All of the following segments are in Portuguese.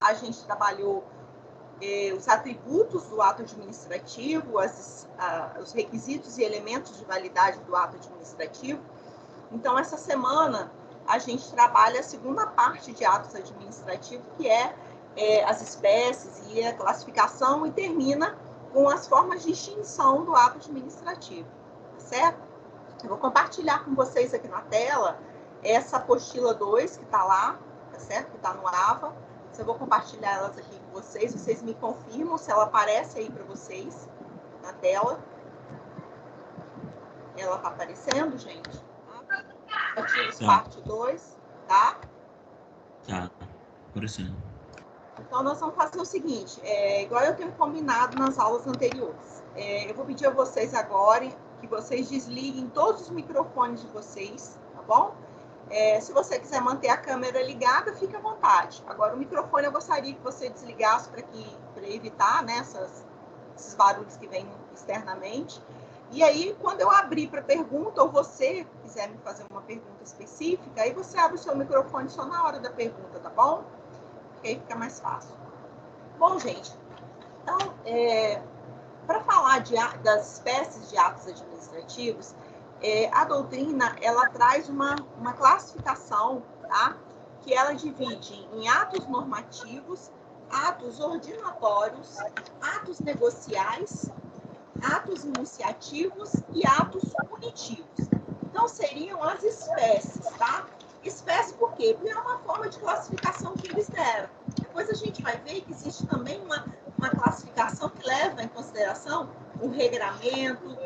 a gente trabalhou os atributos do ato administrativo, os requisitos e elementos de validade do ato administrativo. Então, essa semana, a gente trabalha a segunda parte de atos administrativos, que é as espécies e a classificação, e termina com as formas de extinção do ato administrativo, tá certo? Eu vou compartilhar com vocês aqui na tela essa apostila 2 que está lá, tá certo? Que está no AVA. Eu vou compartilhar elas aqui com vocês. Vocês me confirmam se ela aparece aí para vocês na tela. Ela está aparecendo, gente? Ativos parte 2, tá? Tá, aparecendo. Então, nós vamos fazer o seguinte, igual eu tenho combinado nas aulas anteriores. Eu vou pedir a vocês agora que vocês desliguem todos os microfones de vocês, tá bom? Se você quiser manter a câmera ligada, fique à vontade. Agora, o microfone eu gostaria que você desligasse para evitar, né, esses barulhos que vêm externamente. E aí, quando eu abrir para pergunta, ou você quiser me fazer uma pergunta específica, aí você abre o seu microfone só na hora da pergunta, tá bom? Porque aí fica mais fácil. Bom, gente, então, para falar das espécies de atos administrativos, a doutrina, ela traz uma classificação, tá? Que ela divide em atos normativos, atos ordinatórios, atos negociais, atos iniciativos e atos punitivos. Então, seriam as espécies, tá? Espécie por quê? Porque é uma forma de classificação que eles deram. Depois a gente vai ver que existe também uma classificação que leva em consideração o regramento,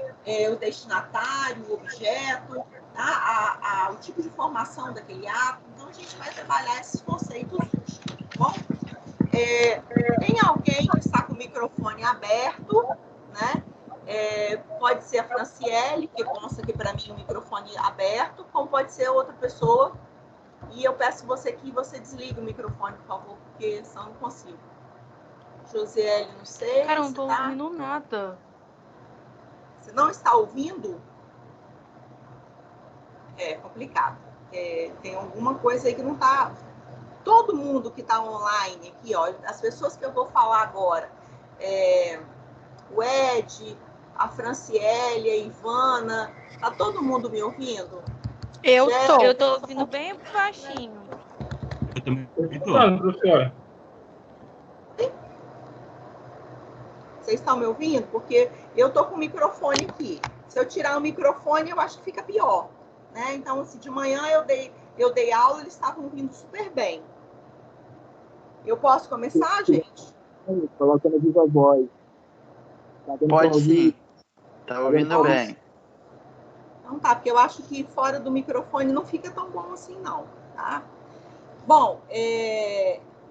o destinatário, o objeto, tá? O tipo de formação daquele ato. Então, a gente vai trabalhar esses conceitos hoje, tá bom? Tem alguém que está com o microfone aberto, né? Pode ser a Franciele, que consta aqui para mim o microfone aberto, como pode ser outra pessoa. E eu peço você que você desligue o microfone, por favor, porque senão não consigo. Josiele, não sei. Cara, eu não tô ouvindo nada. Você não está ouvindo? É complicado. Tem alguma coisa aí que não está... Todo mundo que está online aqui, ó, as pessoas que eu vou falar agora, o Ed, a Franciele, a Ivana, tá todo mundo me ouvindo? Eu tô ouvindo bem baixinho. Eu também tô. Professora. Vocês estão me ouvindo? Porque eu tô com o microfone aqui. Se eu tirar o microfone, eu acho que fica pior, né? Então, se de manhã eu dei aula, eles estavam ouvindo super bem. Eu posso começar, gente? Coloca no Viva Voz. Pode sim. Tá ouvindo bem. Então tá, porque eu acho que fora do microfone não fica tão bom assim, não, tá? Bom,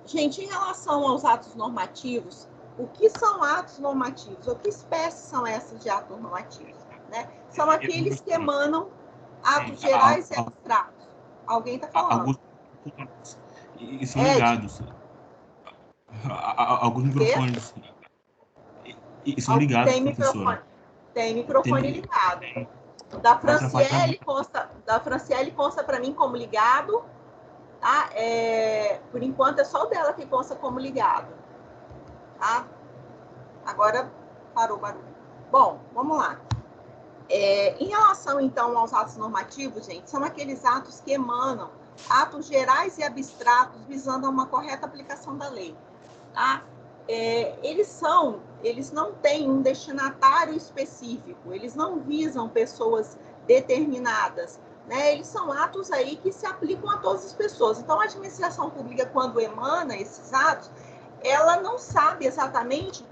gente, em relação aos atos normativos, o que são atos normativos? Ou que espécies são essas de atos normativos? Né? São aqueles que emanam atos gerais e abstratos. Alguém está falando? E são ligados. Alguns microfones. E são ligados, professora. Tem microfone ligado. Da Franciele consta para mim como ligado. Tá? Por enquanto é só o dela que consta como ligado. Tá? Agora parou o barulho. Bom, vamos lá. Em relação, então, aos atos normativos, gente, são aqueles atos que emanam atos gerais e abstratos visando a uma correta aplicação da lei. Tá? Eles não têm um destinatário específico, eles não visam pessoas determinadas, né? Eles são atos aí que se aplicam a todas as pessoas. Então, a administração pública, quando emana esses atos, ela não sabe exatamente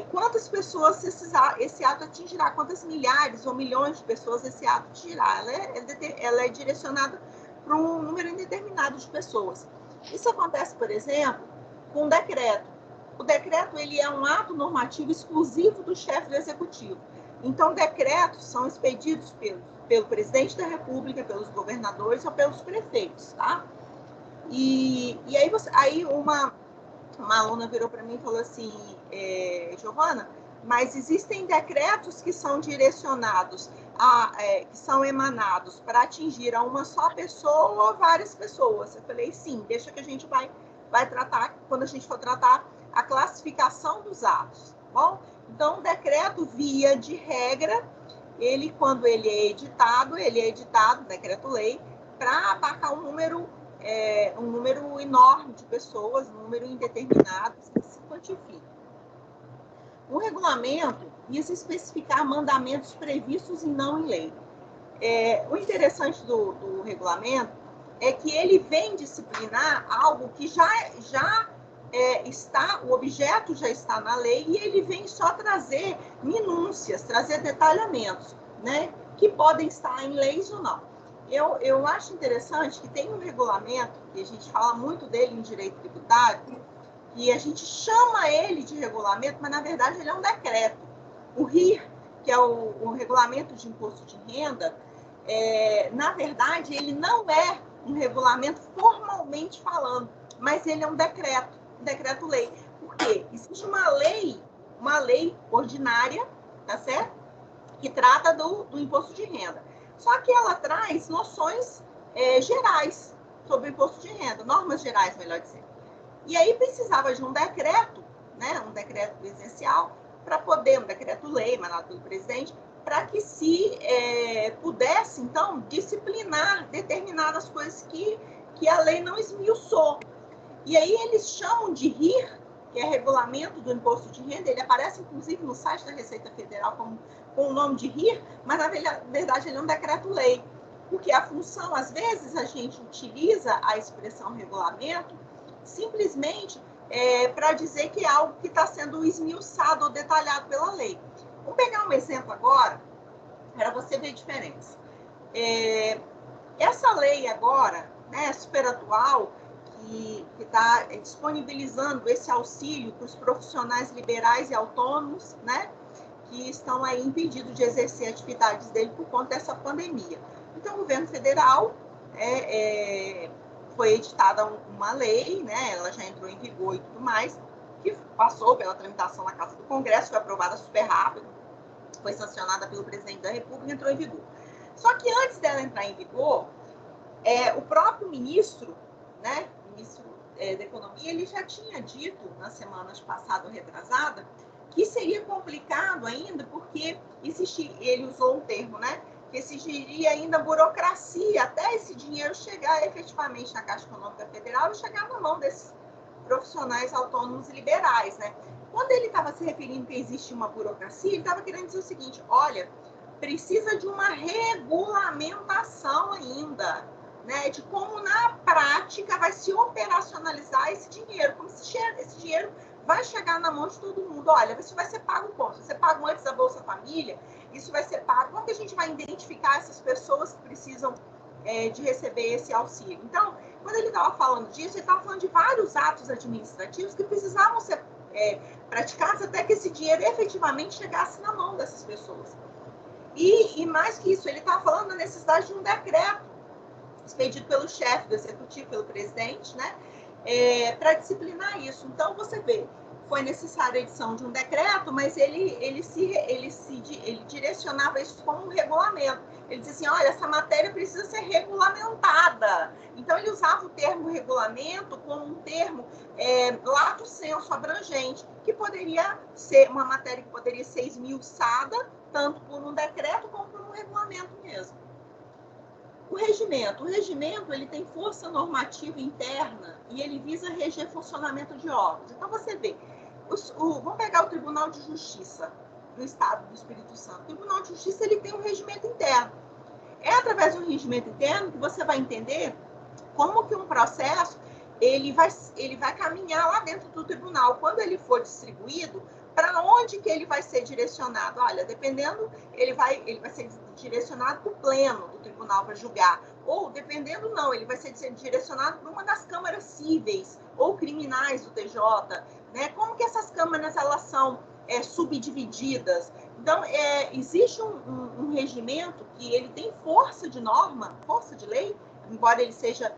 quantas pessoas esse ato atingirá, quantas milhares ou milhões de pessoas esse ato atingirá. Ela é direcionada para um número indeterminado de pessoas. Isso acontece, por exemplo, com um decreto. O decreto ele é um ato normativo exclusivo do chefe do executivo. Então, decretos são expedidos pelo presidente da República, pelos governadores ou pelos prefeitos, tá? E aí uma aluna virou para mim e falou assim, Giovana, mas existem decretos que são direcionados, que são emanados para atingir a uma só pessoa ou várias pessoas? Eu falei, sim, deixa que a gente vai vai tratar, quando a gente for tratar a classificação dos atos, tá bom? Então, o decreto, via de regra, ele, quando ele é editado, decreto-lei, para abarcar um número enorme de pessoas, um número indeterminado, que se quantifica. O regulamento visa especificar mandamentos previstos e não em lei. O interessante do regulamento é que ele vem disciplinar algo que já está, o objeto já está na lei, e ele vem só trazer minúcias, trazer detalhamentos, né, que podem estar em leis ou não. Eu acho interessante que tem um regulamento, e a gente fala muito dele em direito tributário, e a gente chama ele de regulamento, mas na verdade ele é um decreto. O RIR, que é o Regulamento de Imposto de Renda, na verdade ele não é um regulamento formalmente falando, mas ele é um decreto-lei. Por quê? Existe uma lei ordinária, tá certo? Que trata do imposto de renda. Só que ela traz noções gerais sobre o imposto de renda, normas gerais, melhor dizer. E aí precisava de um decreto, né, um decreto presidencial, para poder, um decreto-lei emanado pelo presidente, para que se pudesse, então, disciplinar determinadas coisas que a lei não esmiuçou. E aí eles chamam de RIR, que é Regulamento do Imposto de Renda, ele aparece, inclusive, no site da Receita Federal com o nome de RIR, mas, na verdade, ele é um decreto-lei, porque a função, às vezes, a gente utiliza a expressão regulamento simplesmente para dizer que é algo que está sendo esmiuçado ou detalhado pela lei. Vou pegar um exemplo agora, para você ver a diferença. Essa lei agora, né, super atual, que está disponibilizando esse auxílio para os profissionais liberais e autônomos, né, que estão aí impedidos de exercer atividades dele por conta dessa pandemia. Então, o governo federal foi editada uma lei, né, ela já entrou em vigor e tudo mais, que passou pela tramitação na Casa do Congresso, foi aprovada super rápido, foi sancionada pelo presidente da República e entrou em vigor. Só que antes dela entrar em vigor, o próprio ministro, né, ministro da Economia, ele já tinha dito, nas semanas passada ou retrasada, que seria complicado ainda, porque ele usou um termo, né, que exigiria ainda burocracia até esse dinheiro chegar efetivamente na Caixa Econômica Federal e chegar na mão desses profissionais autônomos e liberais, né? Quando ele estava se referindo que existe uma burocracia, ele estava querendo dizer o seguinte: olha, precisa de uma regulamentação ainda, né, de como na prática vai se operacionalizar esse dinheiro, como esse dinheiro vai chegar na mão de todo mundo. Olha, isso vai ser pago como? Se você paga antes da Bolsa Família, isso vai ser pago. Como que a gente vai identificar essas pessoas que precisam de receber esse auxílio? Então, quando ele estava falando disso, ele estava falando de vários atos administrativos que precisavam ser praticados até que esse dinheiro efetivamente chegasse na mão dessas pessoas. E mais que isso, ele estava falando da necessidade de um decreto expedido pelo chefe do executivo, pelo presidente, né, para disciplinar isso. Então, você vê, foi necessária a edição de um decreto, mas ele direcionava isso como um regulamento. Ele dizia assim: olha, essa matéria precisa ser regulamentada. Então, ele usava o termo regulamento como um termo lato sensu, abrangente, que poderia ser uma matéria que poderia ser esmiuçada, tanto por um decreto como por um regulamento mesmo. O regimento ele tem força normativa interna e ele visa reger funcionamento de órgãos. Então, você vê, vamos pegar o Tribunal de Justiça do Estado do Espírito Santo. O Tribunal de Justiça ele tem um regimento interno. É através de um regimento interno que você vai entender como que um processo ele vai caminhar lá dentro do tribunal. Quando ele for distribuído, para onde que ele vai ser direcionado? Olha, dependendo, ele vai ser direcionado para o pleno do tribunal para julgar. Ou, dependendo, não, ele vai ser direcionado para uma das câmaras cíveis ou criminais do TJ. Né? Como que essas câmaras elas são subdivididas? Então, existe um regimento que ele tem força de norma, força de lei, embora ele seja...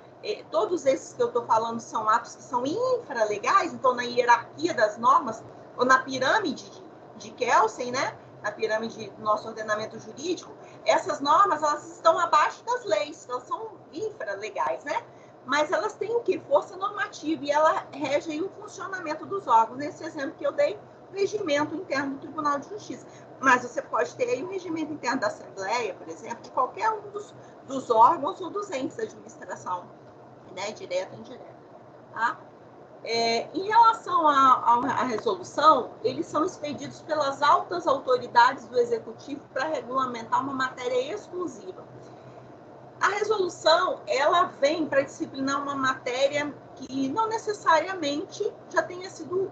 todos esses que eu estou falando são atos que são infralegais, então, na hierarquia das normas, ou na pirâmide de Kelsen, né? Na pirâmide do nosso ordenamento jurídico, essas normas elas estão abaixo das leis, elas são infralegais, né? mas elas têm o quê? Força normativa, e ela rege aí o funcionamento dos órgãos. Nesse exemplo que eu dei, o regimento interno do Tribunal de Justiça. Mas você pode ter aí o regimento interno da Assembleia, por exemplo, de qualquer um dos órgãos ou dos entes da administração, né? Direta ou indireta. Tá? Em relação à resolução, eles são expedidos pelas altas autoridades do Executivo para regulamentar uma matéria exclusiva. A resolução, ela vem para disciplinar uma matéria que não necessariamente já tenha sido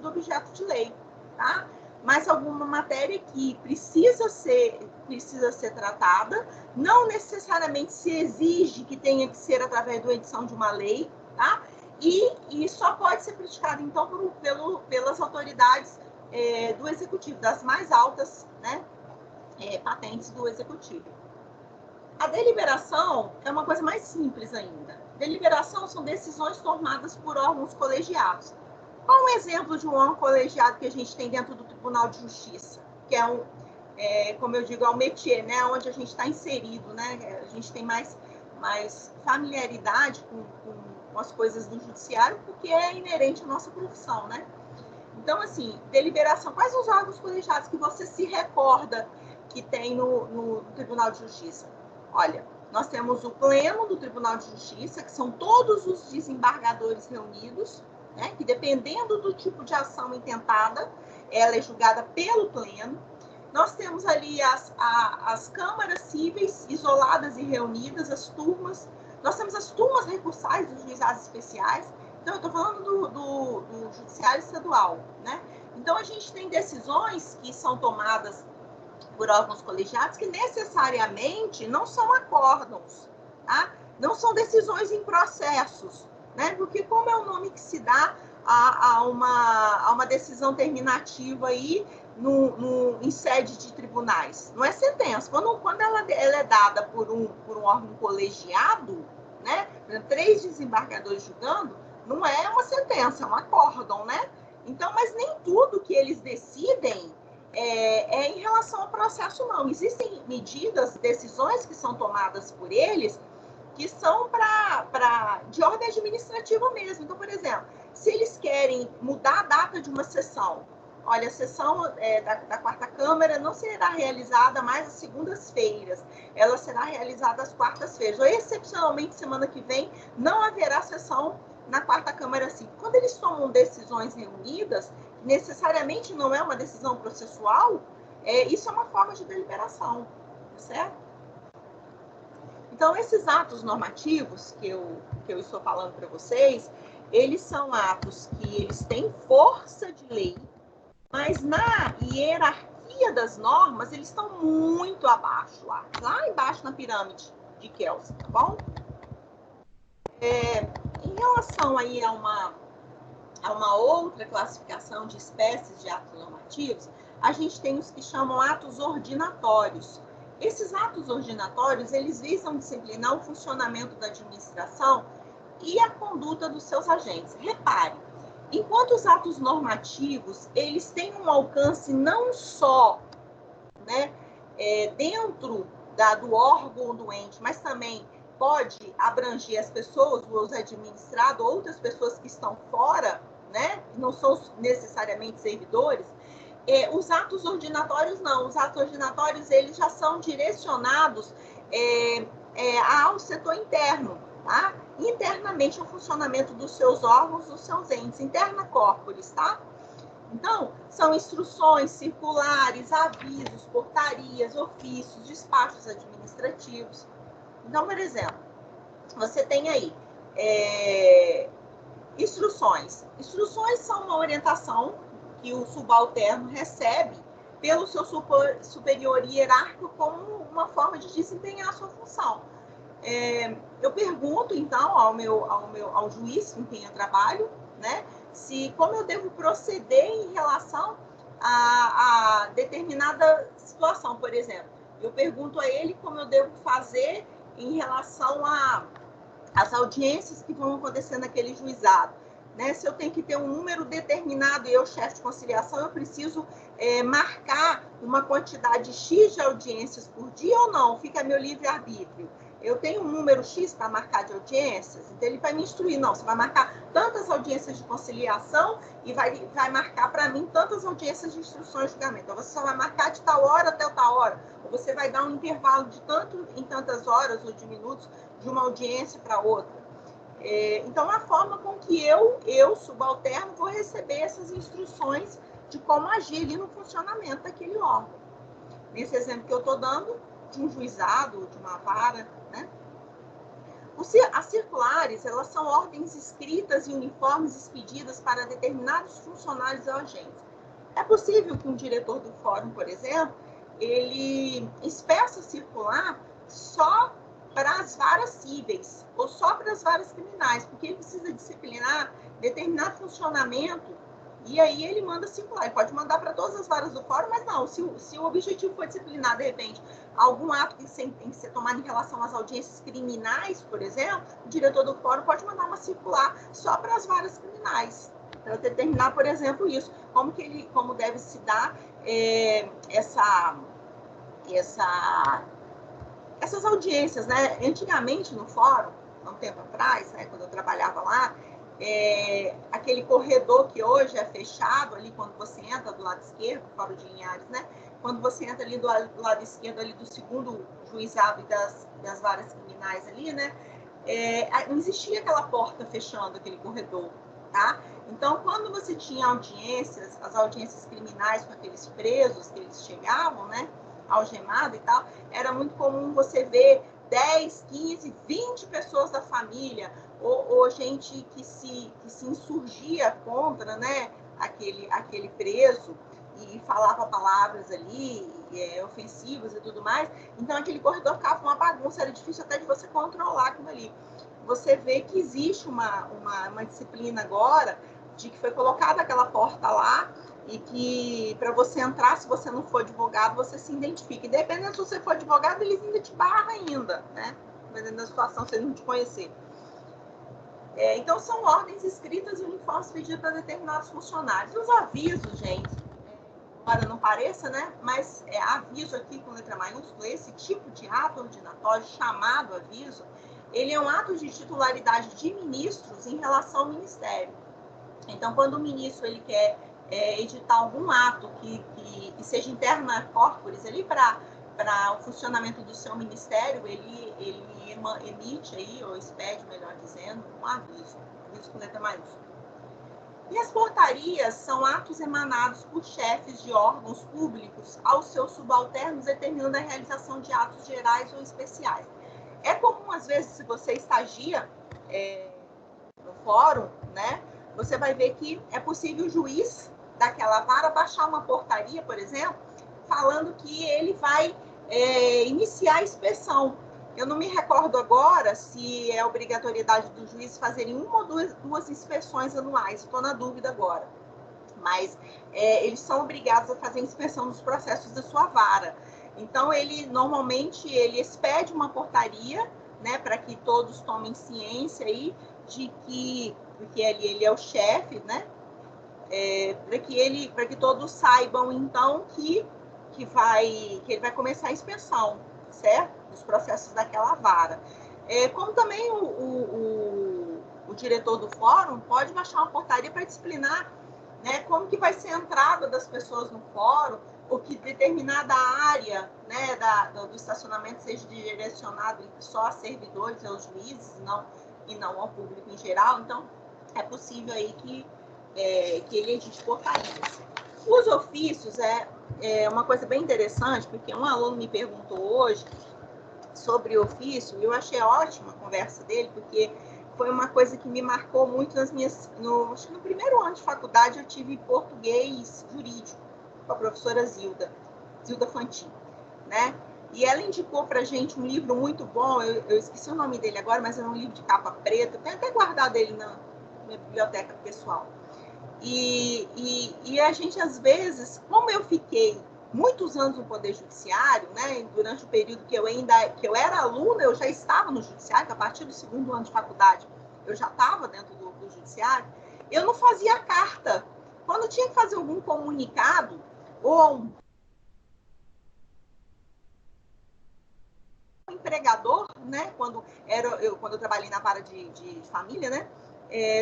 objeto de lei, tá? Mas alguma matéria que precisa ser tratada, não necessariamente se exige que tenha que ser através da edição de uma lei, tá? E só pode ser praticada, então, pelas autoridades do Executivo, das mais altas, né, patentes do Executivo. A deliberação é uma coisa mais simples ainda. Deliberação são decisões tomadas por órgãos colegiados. Qual um exemplo de um órgão colegiado que a gente tem dentro do Tribunal de Justiça? Que como eu digo, é um métier, né, onde a gente está inserido, né? A gente tem mais familiaridade com as coisas do judiciário, porque é inerente à nossa profissão, né? Então, assim, deliberação, quais os órgãos colegiados que você se recorda que tem no Tribunal de Justiça? Olha, nós temos o Pleno do Tribunal de Justiça, que são todos os desembargadores reunidos, né, que dependendo do tipo de ação intentada, ela é julgada pelo Pleno. Nós temos ali as câmaras cíveis isoladas e reunidas, as turmas. Nós temos as turmas recursais dos juizados especiais. Então, eu estou falando do judiciário estadual, né? Então, a gente tem decisões que são tomadas por órgãos colegiados que necessariamente não são acórdãos, tá? Não são decisões em processos, né? Porque como é o nome que se dá a uma decisão terminativa aí em sede de tribunais? Não é sentença. Quando ela é dada por um órgão colegiado, né? 3 desembargadores julgando, não é uma sentença, é um acórdão, né? Então, mas nem tudo que eles decidem é em relação ao processo, não. Existem medidas, decisões que são tomadas por eles que são de ordem administrativa mesmo. Então, por exemplo, se eles querem mudar a data de uma sessão, olha, a sessão da quarta Câmara não será realizada mais às segundas-feiras, ela será realizada às quartas-feiras, ou excepcionalmente, semana que vem, não haverá sessão na quarta Câmara assim. Quando eles tomam decisões reunidas, necessariamente não é uma decisão processual, isso é uma forma de deliberação, certo? Então, esses atos normativos que eu estou falando para vocês, eles são atos que eles têm força de lei, mas na hierarquia das normas, eles estão muito abaixo, lá embaixo na pirâmide de Kelsen, tá bom? Em relação aí a uma outra classificação de espécies de atos normativos, a gente tem os que chamam atos ordinatórios. Esses atos ordinatórios, eles visam disciplinar o funcionamento da administração e a conduta dos seus agentes. Repare, enquanto os atos normativos, eles têm um alcance não só, né, dentro do órgão ou do ente, mas também pode abranger as pessoas, os administrados, outras pessoas que estão fora, né, que não são necessariamente servidores. Os atos ordinatórios não. Os atos ordinatórios, eles já são direcionados ao setor interno, tá? Internamente, ao funcionamento dos seus órgãos, dos seus entes, interna corporis, tá? Então, são instruções, circulares, avisos, portarias, ofícios, despachos administrativos. Então, por exemplo, você tem aí instruções. Instruções são uma orientação que o subalterno recebe pelo seu superior hierárquico como uma forma de desempenhar a sua função. Eu pergunto, então, ao juiz com quem eu trabalho, né, como eu devo proceder em relação a determinada situação, por exemplo. Eu pergunto a ele como eu devo fazer em relação às audiências que vão acontecer naquele juizado. Né? Se eu tenho que ter um número determinado e eu, chefe de conciliação, eu preciso marcar uma quantidade X de audiências por dia ou não? Fica a meu livre-arbítrio. eu tenho um número X para marcar de audiências, então ele vai me instruir, não, você vai marcar tantas audiências de conciliação e vai marcar para mim tantas audiências de instrução e julgamento. Então, você só vai marcar de tal hora até tal hora, ou você vai dar um intervalo de tanto em tantas horas ou de minutos de uma audiência para outra. Então, a forma com que eu, subalterno, vou receber essas instruções de como agir ali no funcionamento daquele órgão. Nesse exemplo que eu estou dando, de um juizado, de uma vara, né? As circulares, elas são ordens escritas e uniformes expedidas para determinados funcionários da agência. É possível que um diretor do fórum, por exemplo, ele espeça circular só para as varas cíveis ou só para as varas criminais, porque ele precisa disciplinar determinado funcionamento. E aí ele manda circular, ele pode mandar para todas as varas do fórum, mas não, se o objetivo for disciplinar, de repente, algum ato que tem que ser tomado em relação às audiências criminais, por exemplo, o diretor do fórum pode mandar uma circular só para as varas criminais, para determinar, por exemplo, isso, como deve se dar essas audiências, né? Antigamente no fórum, há um tempo atrás, né, quando eu trabalhava lá, aquele corredor que hoje é fechado ali quando você entra do lado esquerdo, fora de Linhares, né? Quando você entra ali do lado esquerdo ali do segundo juizado e das varas criminais ali, né? Não existia aquela porta fechando aquele corredor, tá? Então, quando você tinha audiências, as audiências criminais com aqueles presos que eles chegavam, né? Algemado e tal, era muito comum você ver 10, 15, 20 pessoas da família, ou gente que se insurgia contra, né, aquele preso e falava palavras ali ofensivas e tudo mais. Então, aquele corredor ficava uma bagunça, era difícil até de você controlar aquilo ali. Você vê que existe uma disciplina agora de que foi colocada aquela porta lá e que para você entrar, se você não for advogado, você se identifica. E dependendo se você for advogado, eles ainda te barram ainda, né? Dependendo da situação, se eles não te conhecer. Então, são ordens escritas e uniformes pedidas para determinados funcionários. Os avisos, gente, embora não pareça, né? Mas aviso aqui com letra maiúscula, esse tipo de ato ordinatório chamado aviso, ele é um ato de titularidade de ministros em relação ao ministério. Então, quando o ministro ele quer editar algum ato que seja interna corporis ali para o funcionamento do seu ministério, ele emite aí, ou expede, melhor dizendo, um aviso com letra maiúscula. E as portarias são atos emanados por chefes de órgãos públicos aos seus subalternos, determinando a realização de atos gerais ou especiais. É comum, às vezes, se você estagia no fórum, né, você vai ver que é possível o juiz daquela vara baixar uma portaria, por exemplo, falando que ele vai iniciar a inspeção. Eu não me recordo agora se é obrigatoriedade do juiz fazerem uma ou duas inspeções anuais, estou na dúvida agora. Mas eles são obrigados a fazer inspeção dos processos da sua vara. Então, normalmente ele expede uma portaria, né, para que todos tomem ciência aí de que, porque ele é o chefe, né, para que todos saibam, então, que ele vai começar a inspeção, certo? Dos processos daquela vara. Como também o diretor do fórum pode baixar uma portaria para disciplinar, né, como que vai ser a entrada das pessoas no fórum, ou que determinada área, né, do estacionamento seja direcionado só a servidores, aos juízes, e não ao público em geral. Então, é possível aí que ele edite portarias. Os ofícios é uma coisa bem interessante, porque um aluno me perguntou hoje sobre ofício, e eu achei ótima a conversa dele, porque foi uma coisa que me marcou muito acho que no primeiro ano de faculdade eu tive português jurídico com a professora Zilda Fantin, né? E ela indicou para a gente um livro muito bom, eu esqueci o nome dele agora, mas é um livro de capa preta, tenho até guardado ele na minha biblioteca pessoal. E a gente, às vezes, como eu fiquei muitos anos no Poder Judiciário, né, durante o período que eu era aluna, eu já estava no Judiciário, a partir do segundo ano de faculdade, eu já estava dentro do Judiciário, eu não fazia carta. Quando tinha que fazer algum comunicado, ou empregador, né, quando eu trabalhei na vara de família, né,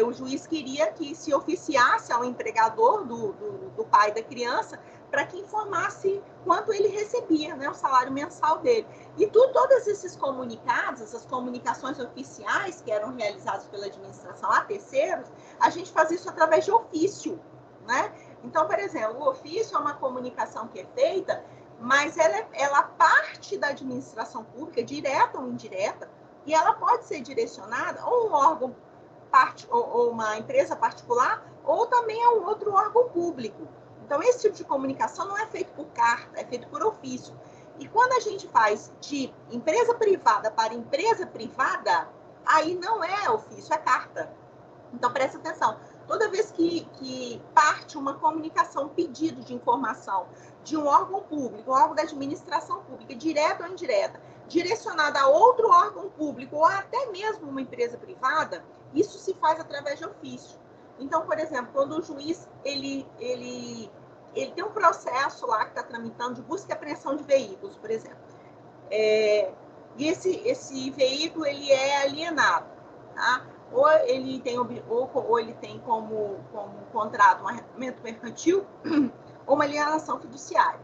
o juiz queria que se oficiasse ao empregador do pai da criança para que informasse quanto ele recebia, né, o salário mensal dele. E todos esses comunicados, essas comunicações oficiais que eram realizadas pela administração a terceiros, a gente faz isso através de ofício, né? Então, por exemplo, o ofício é uma comunicação que é feita, mas ela parte da administração pública, direta ou indireta, e ela pode ser direcionada a um órgão ou uma empresa particular, ou também a um outro órgão público. Então, esse tipo de comunicação não é feito por carta, é feito por ofício. E quando a gente faz de empresa privada para empresa privada, aí não é ofício, é carta. Então, presta atenção. Toda vez que parte uma comunicação, um pedido de informação de um órgão público, um órgão da administração pública, direta ou indireta, direcionada a outro órgão público ou até mesmo uma empresa privada, isso se faz através de ofício. Então, por exemplo, quando o juiz ele tem um processo lá que está tramitando de busca e apreensão de veículos, por exemplo, e esse veículo ele é alienado, tá? Ou ele tem como contrato um arrendamento mercantil ou uma alienação fiduciária.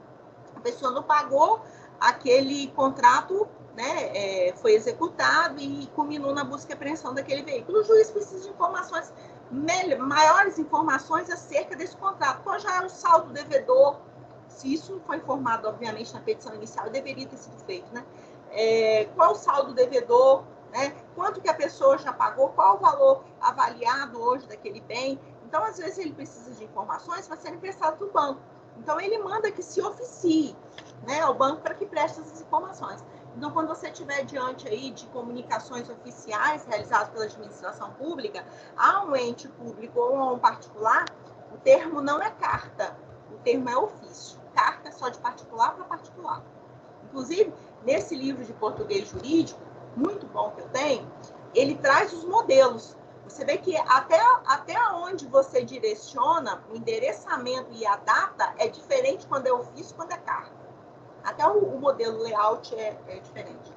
A pessoa não pagou, aquele contrato, né, foi executado e culminou na busca e apreensão daquele veículo. O juiz precisa de informações, maiores informações acerca desse contrato. Qual já é o saldo devedor? Se isso não foi informado, obviamente, na petição inicial, deveria ter sido feito, né? Qual o saldo devedor? Né? Quanto que a pessoa já pagou, qual o valor avaliado hoje daquele bem. Então, às vezes, ele precisa de informações para serem prestadas do banco. Então, ele manda que se oficie, né, ao banco para que preste essas informações. Então, quando você estiver diante aí de comunicações oficiais realizadas pela administração pública, a um ente público ou a um particular, o termo não é carta, o termo é ofício. Carta é só de particular para particular. Inclusive, nesse livro de português jurídico, muito bom que eu tenho, ele traz os modelos. Você vê que até onde você direciona o endereçamento e a data é diferente quando é ofício e quando é carta. Até o modelo layout é diferente.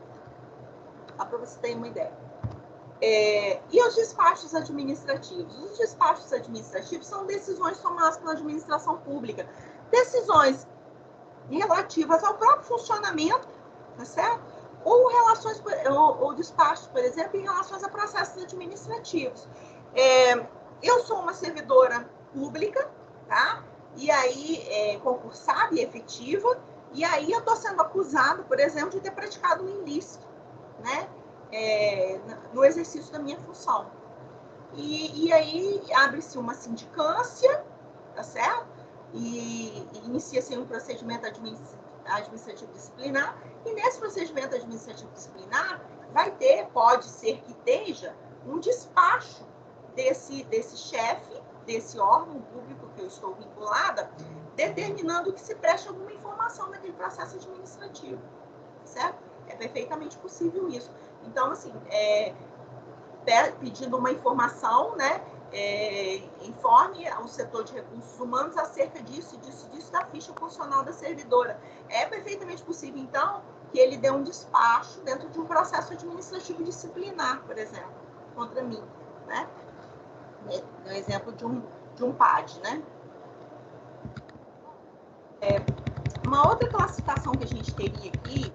Só para você ter uma ideia. E os despachos administrativos? Os despachos administrativos são decisões tomadas pela administração pública. Decisões relativas ao próprio funcionamento, tá certo? Ou despachos, por exemplo, em relações a processos administrativos. Eu sou uma servidora pública, tá? E aí, concursada e efetiva, e aí eu estou sendo acusada, por exemplo, de ter praticado um ilícito, né? No exercício da minha função. E aí abre-se uma sindicância, tá certo? E inicia-se um procedimento administrativo disciplinar, e nesse procedimento administrativo disciplinar pode ser que esteja um despacho desse chefe, desse órgão público que eu estou vinculada, determinando que se preste alguma informação naquele processo administrativo, certo? É perfeitamente possível isso. Então, assim, pedindo uma informação, né, informe ao setor de recursos humanos acerca disso da ficha funcional da servidora. É perfeitamente possível, então, que ele dê um despacho dentro de um processo administrativo disciplinar, por exemplo, contra mim, né? No exemplo de um PAD, né? Uma outra classificação que a gente teria aqui,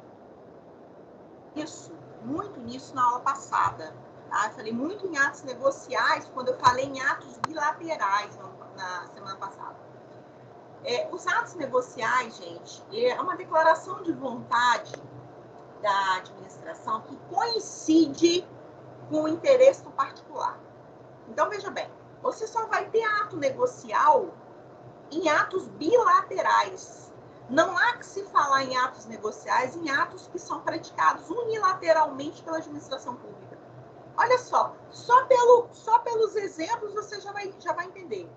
muito nisso na aula passada, tá? Eu falei muito em atos negociais quando eu falei em atos bilaterais na semana passada. Os atos negociais, gente, é uma declaração de vontade da administração que coincide com o interesse do particular. Então, veja bem, você só vai ter ato negocial em atos bilaterais. Não há que se falar em atos negociais em atos que são praticados unilateralmente pela administração pública. Olha só pelos exemplos você já vai entender.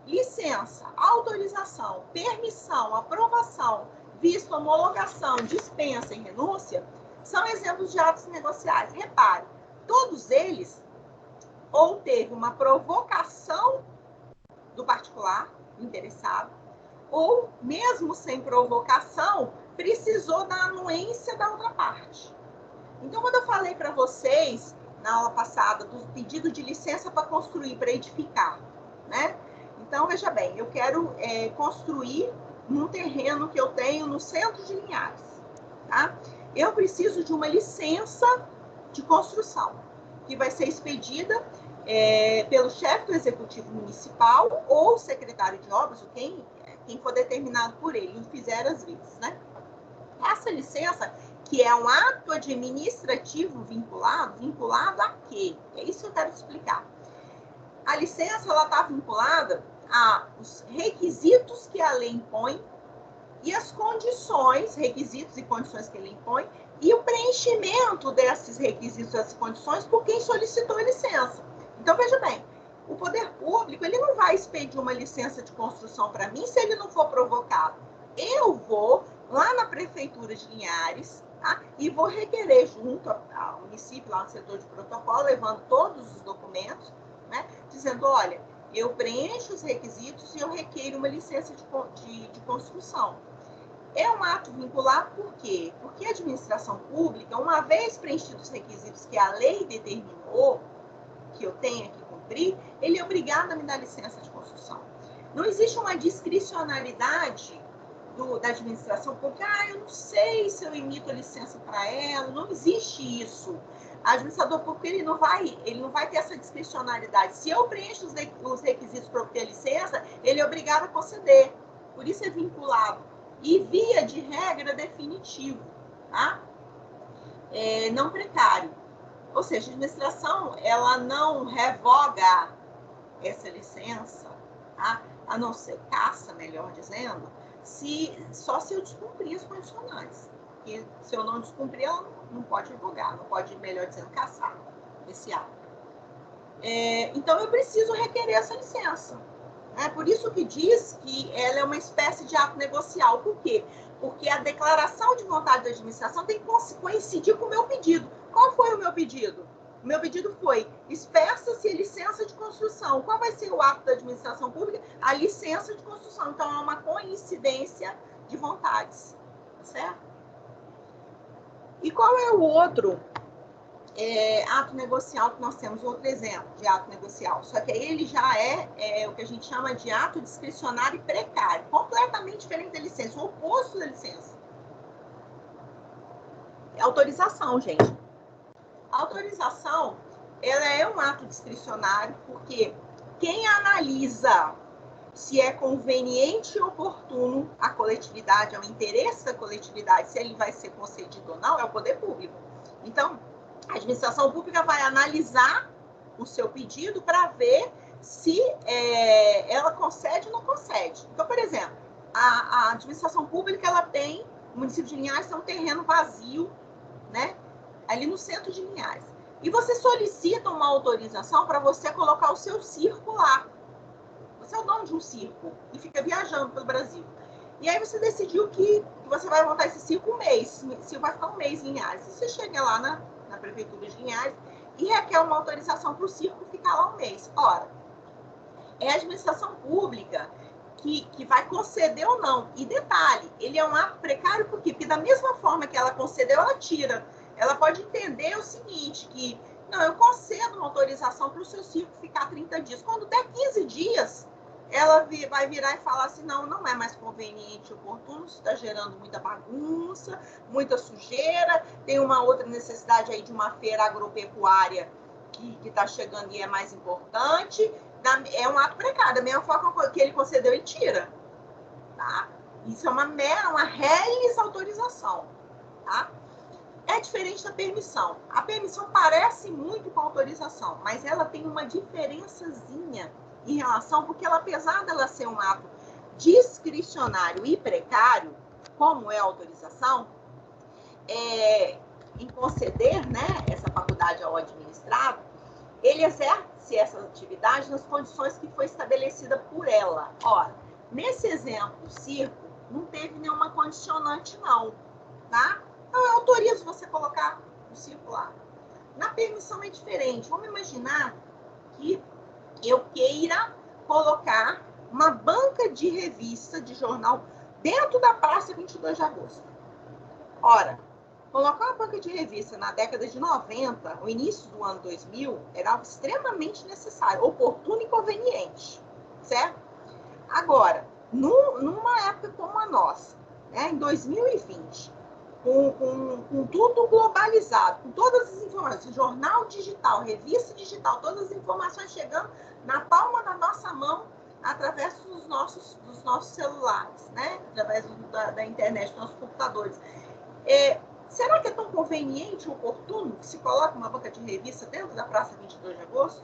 Licença, autorização, permissão, aprovação, visto, homologação, dispensa e renúncia são exemplos de atos negociais. Repare, todos eles ou teve uma provocação do particular interessado, ou mesmo sem provocação, precisou da anuência da outra parte. Então, quando eu falei para vocês, na aula passada, do pedido de licença para construir, para edificar, né? Então, veja bem, eu quero construir num terreno que eu tenho no centro de Linhares, tá? Eu preciso de uma licença de construção, que vai ser expedida pelo chefe do executivo municipal ou secretário de obras, ou quem for determinado por ele, e fizer às vezes, né? Essa licença, que é um ato administrativo vinculado a quê? É isso que eu quero explicar. A licença, ela está vinculada aos requisitos que a lei impõe e as condições, requisitos e condições que a lei impõe, e o preenchimento desses requisitos e dessas condições por quem solicitou a licença. Então, veja bem, o poder público, ele não vai expedir uma licença de construção para mim se ele não for provocado. Eu vou lá na Prefeitura de Linhares, tá? E vou requerer junto ao município, lá no setor de protocolo, levando todos os documentos, né? Dizendo, olha, eu preencho os requisitos e eu requeiro uma licença de construção. É um ato vinculado por quê? Porque a administração pública, uma vez preenchidos os requisitos que a lei determinou, que eu tenha que cumprir, ele é obrigado a me dar licença de construção. Não existe uma discricionalidade da administração pública, eu não sei se eu emito a licença para ela, não existe isso. O administrador público, ele não vai ter essa discricionalidade. Se eu preencho os requisitos para obter a licença, ele é obrigado a conceder. Por isso é vinculado. E, via de regra, definitivo, tá? Não precário. Ou seja, a administração, ela não revoga essa licença, tá? A não ser caça, melhor dizendo, só se eu descumprir as condicionais. Porque se eu não descumprir, ela não pode revogar, não pode, melhor dizendo, caçar esse ato. Então, eu preciso requerer essa licença. Por isso que diz que ela é uma espécie de ato negocial. Por quê? Porque a declaração de vontade da administração tem que coincidir com o meu pedido. Qual foi o meu pedido? O meu pedido foi, expressa-se a licença de construção. Qual vai ser o ato da administração pública? A licença de construção. Então, é uma coincidência de vontades. Certo? E qual é o outro ato negocial que nós temos? Outro exemplo de ato negocial. Só que aí ele já é o que a gente chama de ato discricionário e precário. Completamente diferente da licença. O oposto da licença. Autorização, gente. A autorização, ela é um ato discricionário porque quem analisa se é conveniente e oportuno à coletividade, ao interesse da coletividade, se ele vai ser concedido ou não, é o poder público. Então, a administração pública vai analisar o seu pedido para ver se ela concede ou não concede. Então, por exemplo, a administração pública, ela tem, o município de Linhares tem um terreno vazio, né? Ali no centro de Linhares. E você solicita uma autorização para você colocar o seu circo lá. Você é o dono de um circo e fica viajando pelo Brasil. E aí você decidiu que você vai montar esse circo um mês. Esse circo vai ficar um mês em Linhares. E você chega lá na Prefeitura de Linhares e requer uma autorização para o circo ficar lá um mês. Ora, é a administração pública que vai conceder ou não. E detalhe, ele é um ato precário por quê? Porque da mesma forma que ela concedeu, ela tira. Ela pode entender o seguinte, que não, eu concedo uma autorização para o seu circo ficar 30 dias. Quando der 15 dias, ela vai virar e falar assim, não é mais conveniente, oportuno, isso está gerando muita bagunça, muita sujeira, tem uma outra necessidade aí de uma feira agropecuária que está chegando e é mais importante. É um ato precário, da mesma forma que ele concedeu, ele tira. Tá? Isso é uma reles autorização. Tá? É diferente da permissão. A permissão parece muito com a autorização, mas ela tem uma diferençazinha em relação, porque ela, apesar dela ser um ato discricionário e precário, como é a autorização, em conceder, né, essa faculdade ao administrado, ele exerce essa atividade nas condições que foi estabelecida por ela. Ora, nesse exemplo, o circo não teve nenhuma condicionante, não, tá? Então, eu autorizo você colocar o circo lá. Na permissão é diferente. Vamos imaginar que eu queira colocar uma banca de revista, de jornal, dentro da Praça 22 de Agosto. Ora, Colocar uma banca de revista na década de 90, o início do ano 2000, era algo extremamente necessário, oportuno e conveniente, certo? Agora, numa época como a nossa, né, em 2020, com tudo globalizado, com todas as informações, jornal digital, revista digital, todas as informações chegando na palma da nossa mão através dos nossos celulares, né? Através da internet, dos nossos computadores. Será que é tão conveniente e oportuno que se coloque uma banca de revista dentro da Praça 22 de Agosto?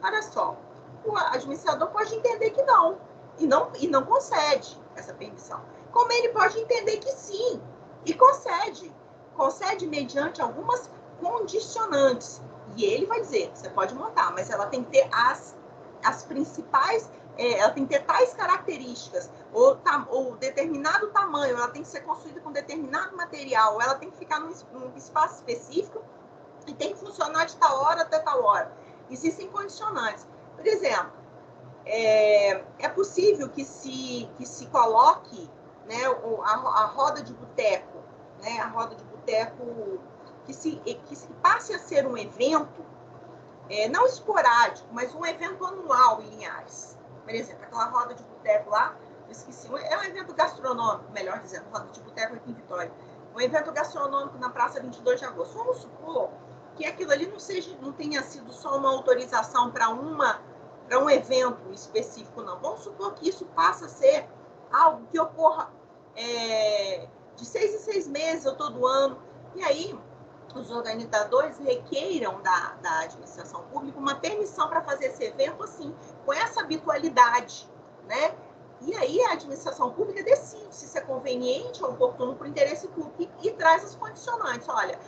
Olha só, o administrador pode entender que não, e não concede essa permissão. Como ele pode entender que sim, e concede mediante algumas condicionantes. E ele vai dizer, você pode montar, mas ela tem que ter as principais, ela tem que ter tais características, ou determinado tamanho, ela tem que ser construída com determinado material, ou ela tem que ficar num espaço específico e tem que funcionar de tal hora até tal hora. Existem condicionantes. Por exemplo, é possível que se coloque, né, a roda de boteco, né, a roda de boteco que passe a ser um evento, não esporádico, mas um evento anual em Linhares. Por exemplo, aquela roda de boteco lá, eu esqueci, é um evento gastronômico, melhor dizendo, roda de boteco aqui em Vitória. Um evento gastronômico na Praça 22 de Agosto. Vamos supor que aquilo ali não tenha sido só uma autorização para um evento específico, não. Vamos supor que isso passa a ser algo que ocorra de 6 em 6 meses ou todo ano. E aí, os organizadores requeiram da administração pública uma permissão para fazer esse evento assim, com essa habitualidade, né? E aí a administração pública decide se isso é conveniente ou oportuno para o interesse público e traz as condicionantes. Olha,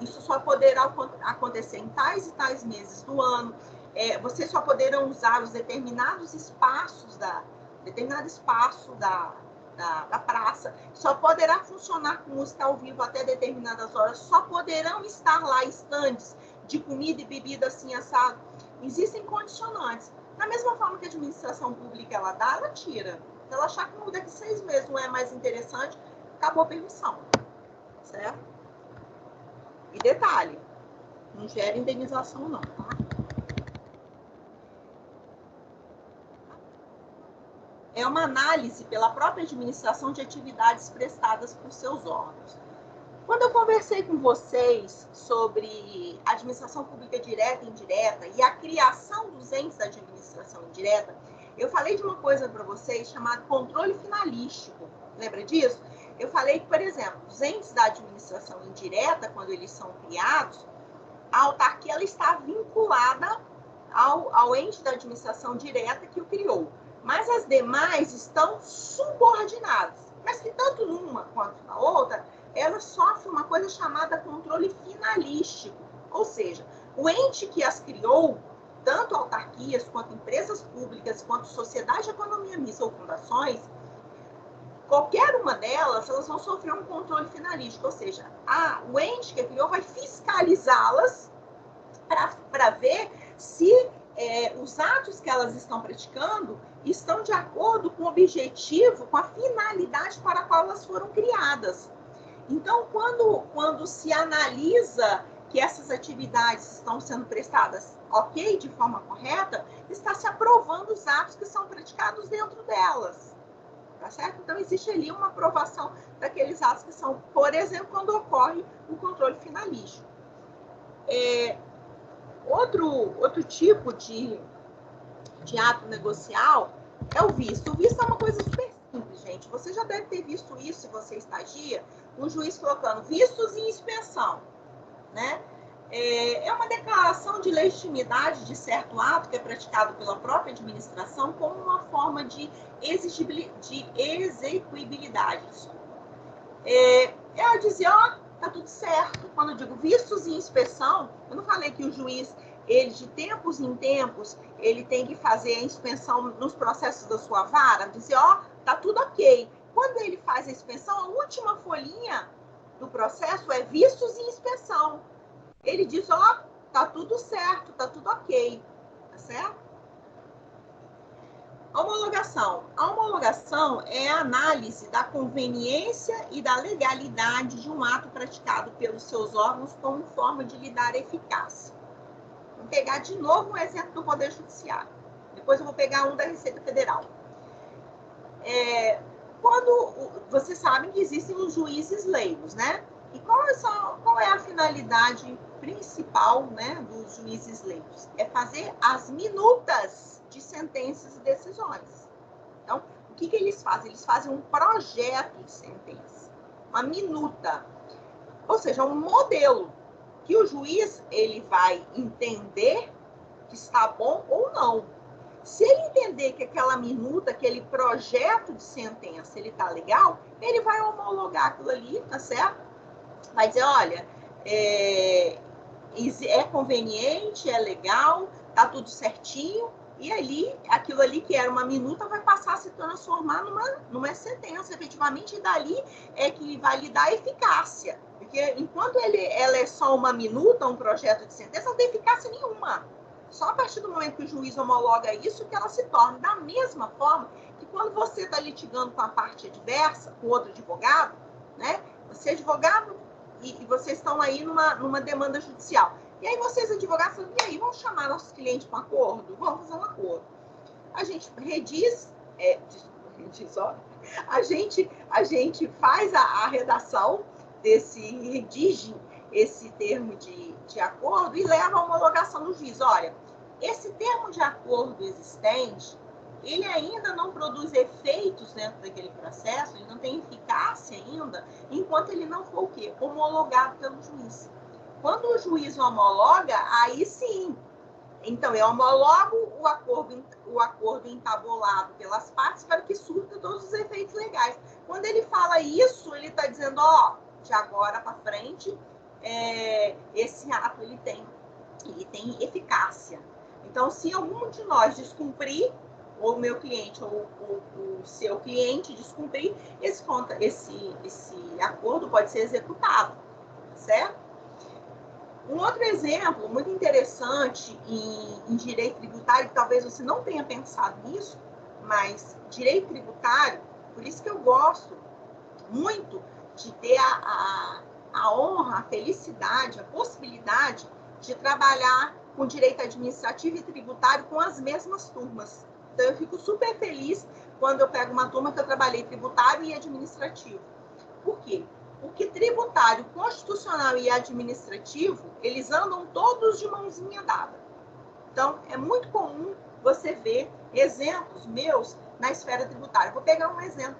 isso só poderá acontecer em tais e tais meses do ano. Vocês só poderão usar os determinados espaços da praça, só poderá funcionar com música ao vivo até determinadas horas, só poderão estar lá estandes de comida e bebida assim assado. Existem condicionantes. Da mesma forma que a administração pública ela dá, ela tira. Se ela achar que daqui 6 meses não é mais interessante, acabou a permissão. Certo? E detalhe, não gera indenização não, tá? É uma análise pela própria administração de atividades prestadas por seus órgãos. Quando eu conversei com vocês sobre administração pública direta e indireta e a criação dos entes da administração indireta, eu falei de uma coisa para vocês chamada controle finalístico. Lembra disso? Eu falei que, por exemplo, os entes da administração indireta, quando eles são criados, a autarquia ela está vinculada ao ente da administração direta que o criou. Mas as demais estão subordinadas. Mas que tanto numa quanto na outra, ela sofre uma coisa chamada controle finalístico. Ou seja, o ente que as criou, tanto autarquias, quanto empresas públicas, quanto sociedade de economia mista ou fundações, qualquer uma delas, elas vão sofrer um controle finalístico. Ou seja, o ente que criou vai fiscalizá-las para ver se os atos que elas estão praticando estão de acordo com o objetivo, com a finalidade para a qual elas foram criadas. Então, quando se analisa que essas atividades estão sendo prestadas ok, de forma correta, está se aprovando os atos que são praticados dentro delas. Tá certo? Então, existe ali uma aprovação daqueles atos que são, por exemplo, quando ocorre o controle finalístico. Outro tipo de ato negocial é o visto. O visto é uma coisa super simples, gente. Você já deve ter visto isso, se você estagia, um juiz colocando vistos em inspeção, né? É uma declaração de legitimidade de certo ato que é praticado pela própria administração como uma forma de execuibilidade. Ela dizia, tá tudo certo. Quando eu digo vistos em inspeção, eu não falei que o juiz, ele de tempos em tempos, ele tem que fazer a inspeção nos processos da sua vara, dizer, tá tudo ok. Quando ele faz a inspeção, a última folhinha do processo é vistos em inspeção. Ele diz, tá tudo certo, tá tudo ok. Tá certo? Homologação. A homologação é a análise da conveniência e da legalidade de um ato praticado pelos seus órgãos como forma de lhe dar eficácia. Vou pegar de novo um exemplo do Poder Judiciário. Depois eu vou pegar um da Receita Federal. Vocês sabem que existem os juízes leigos, né? E qual é a finalidade principal, né, dos juízes leigos? É fazer as minutas de sentenças e decisões. Então, o que eles fazem? Eles fazem um projeto de sentença, uma minuta, ou seja, um modelo que o juiz ele vai entender que está bom ou não. Se ele entender que aquela minuta, aquele projeto de sentença, ele está legal, ele vai homologar aquilo ali, tá certo? Vai dizer, olha, é conveniente, é legal, tá tudo certinho, e ali, aquilo ali que era uma minuta vai passar a se transformar numa sentença, efetivamente, e dali é que vai lhe dar eficácia. Porque enquanto ela é só uma minuta, um projeto de sentença, não tem eficácia nenhuma. Só a partir do momento que o juiz homologa isso, que ela se torna da mesma forma que quando você está litigando com a parte adversa, com outro advogado, né? Você é advogado e vocês estão aí numa demanda judicial. E aí vocês, advogados, falam, e aí, vamos chamar nossos clientes para um acordo? Vamos fazer um acordo. A gente a gente faz a redação redige esse termo de acordo e leva a homologação no juiz. Olha, esse termo de acordo existente, ele ainda não produz efeitos dentro daquele processo, ele não tem eficácia ainda, enquanto ele não for o quê? Homologado pelo juiz. Quando o juiz homologa, aí sim. Então, eu homologo o acordo entabulado pelas partes para que surta todos os efeitos legais. Quando ele fala isso, ele está dizendo, ó, de agora para frente, esse ato ele tem eficácia. Então, se algum de nós descumprir, ou o meu cliente ou o seu cliente descumprir, esse acordo pode ser executado, certo? Um outro exemplo muito interessante em direito tributário, que talvez você não tenha pensado nisso, mas direito tributário, por isso que eu gosto muito de ter a honra, a felicidade, a possibilidade de trabalhar com direito administrativo e tributário com as mesmas turmas. Então, eu fico super feliz quando eu pego uma turma que eu trabalhei tributário e administrativo. Por quê? Porque tributário, constitucional e administrativo, eles andam todos de mãozinha dada. Então, é muito comum você ver exemplos meus na esfera tributária. Vou pegar um exemplo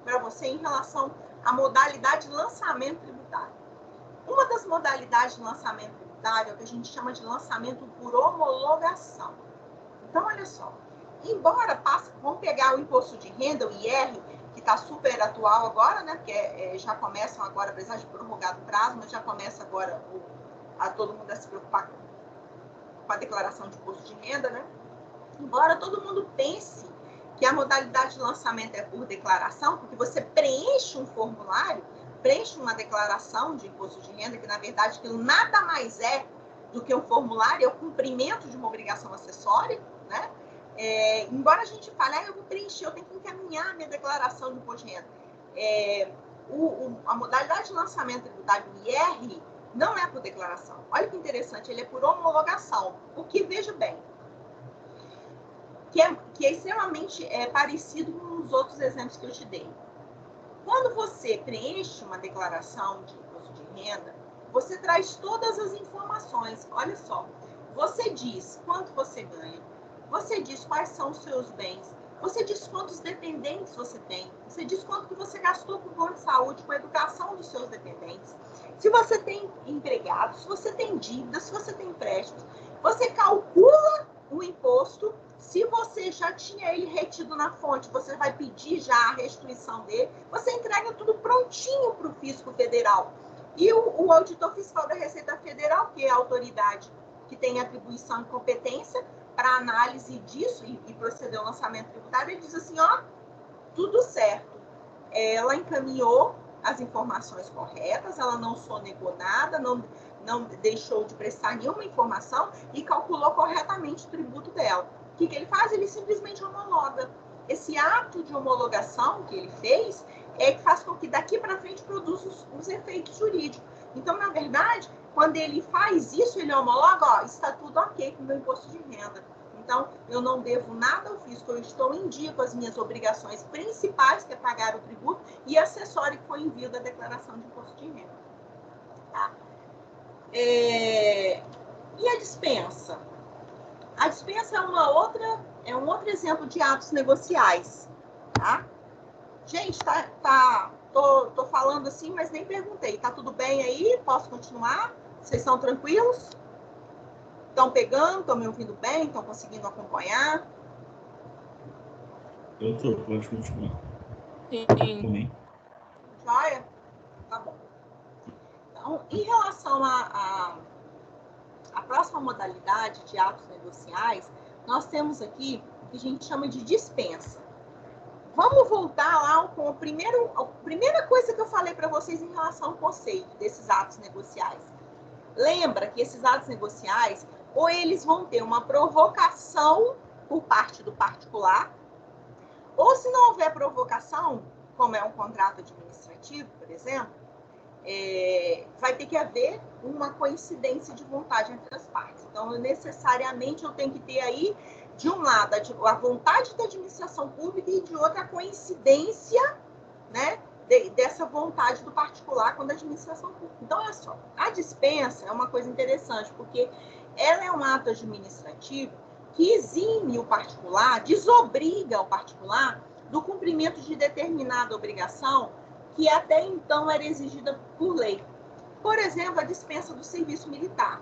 para você em relação à modalidade de lançamento tributário. Uma das modalidades de lançamento tributário é o que a gente chama de lançamento por homologação. Então, olha só, embora vamos pegar o imposto de renda, o IR, que está super atual agora, né? Porque já começam agora, apesar de prorrogar o prazo, mas já começa agora a todo mundo a se preocupar com a declaração de imposto de renda, né? Embora todo mundo pense que a modalidade de lançamento é por declaração, porque você preenche um formulário, preenche uma declaração de imposto de renda, que na verdade aquilo nada mais é do que um formulário, é o cumprimento de uma obrigação acessória, né? Embora a gente fale, eu vou preencher, eu tenho que encaminhar minha declaração de imposto de renda. A modalidade de lançamento tributário do IR não é por declaração. Olha que interessante, ele é por homologação. O que, veja bem, que é extremamente parecido com os outros exemplos que eu te dei. Quando você preenche uma declaração de imposto de renda, você traz todas as informações. Olha só, você diz quanto você ganha, você diz quais são os seus bens, você diz quantos dependentes você tem, você diz quanto que você gastou com plano de saúde, com a educação dos seus dependentes, se você tem empregados, se você tem dívidas, se você tem empréstimos, você calcula o imposto, se você já tinha ele retido na fonte, você vai pedir já a restituição dele, você entrega tudo prontinho para o Fisco Federal. E o auditor fiscal da Receita Federal, que é a autoridade que tem atribuição e competência para análise disso e proceder ao lançamento tributário, ele diz assim, ó, tudo certo. Ela encaminhou as informações corretas, ela não sonegou nada, não deixou de prestar nenhuma informação e calculou corretamente o tributo dela. O que ele faz? Ele simplesmente homologa. Esse ato de homologação que ele fez é que faz com que daqui para frente produza os efeitos jurídicos. Então, na verdade, quando ele faz isso, ele homologa, ó, está tudo ok com o meu imposto de renda. Então, eu não devo nada ao fisco, eu estou em dia com as minhas obrigações principais, que é pagar o tributo, e acessório que foi envio da declaração de imposto de renda. Tá? E a dispensa? A dispensa é um outro exemplo de atos negociais. Tá? Gente, tô falando assim, mas nem perguntei. Tá tudo bem aí? Posso continuar? Vocês estão tranquilos? Estão pegando? Estão me ouvindo bem? Estão conseguindo acompanhar? Eu tô, pode continuar. Sim. Joia? Tá bom. Então, em relação à próxima modalidade de atos negociais, nós temos aqui o que a gente chama de dispensa. Vamos voltar lá com a primeira coisa que eu falei para vocês em relação ao conceito desses atos negociais. Lembra que esses atos negociais, ou eles vão ter uma provocação por parte do particular, ou se não houver provocação, como é um contrato administrativo, por exemplo, vai ter que haver uma coincidência de vontade entre as partes. Então, necessariamente, eu tenho que ter aí, de um lado, a vontade da administração pública e de outra, a coincidência, né, dessa vontade do particular com a administração pública. Então, olha só, a dispensa é uma coisa interessante, porque ela é um ato administrativo que exime o particular, desobriga o particular do cumprimento de determinada obrigação que até então era exigida por lei. Por exemplo, a dispensa do serviço militar.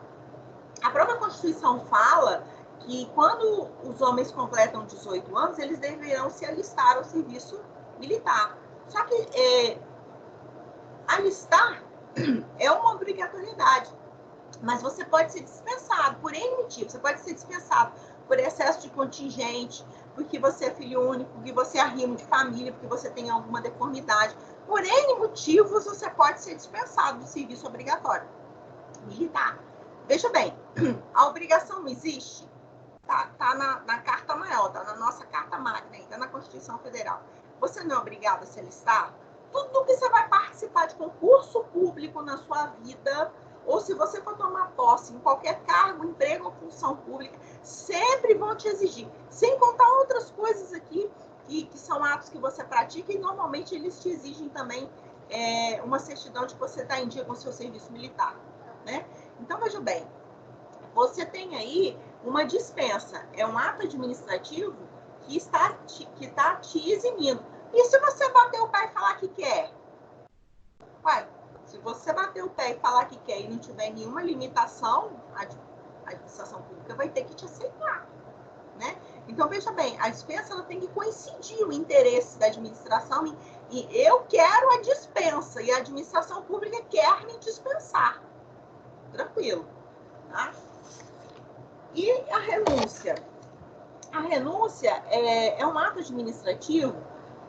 A própria Constituição fala que quando os homens completam 18 anos, eles deverão se alistar ao serviço militar. Só que alistar é uma obrigatoriedade, mas você pode ser dispensado por N motivos. Você pode ser dispensado por excesso de contingente, porque você é filho único, porque você é arrimo de família, porque você tem alguma deformidade. Por N motivos, você pode ser dispensado do serviço obrigatório militar. Veja bem, a obrigação não existe, tá na Carta Maior, tá na nossa Carta Magna, tá na Constituição Federal. Você não é obrigado a se alistar? Tudo que você vai participar de concurso público na sua vida, ou se você for tomar posse em qualquer cargo, emprego ou função pública, sempre vão te exigir. Sem contar outras coisas aqui, que são atos que você pratica, e normalmente eles te exigem também uma certidão de que você está em dia com o seu serviço militar, né? Então, veja bem, você tem aí uma dispensa, é um ato administrativo que está te eximindo. E se você bater o pé e falar que quer? Ué, se você bater o pé e falar que quer e não tiver nenhuma limitação, a administração pública vai ter que te aceitar, né? Então, veja bem, a dispensa ela tem que coincidir o interesse da administração e eu quero a dispensa e a administração pública quer me dispensar. Tranquilo, tá? E a renúncia? A renúncia é um ato administrativo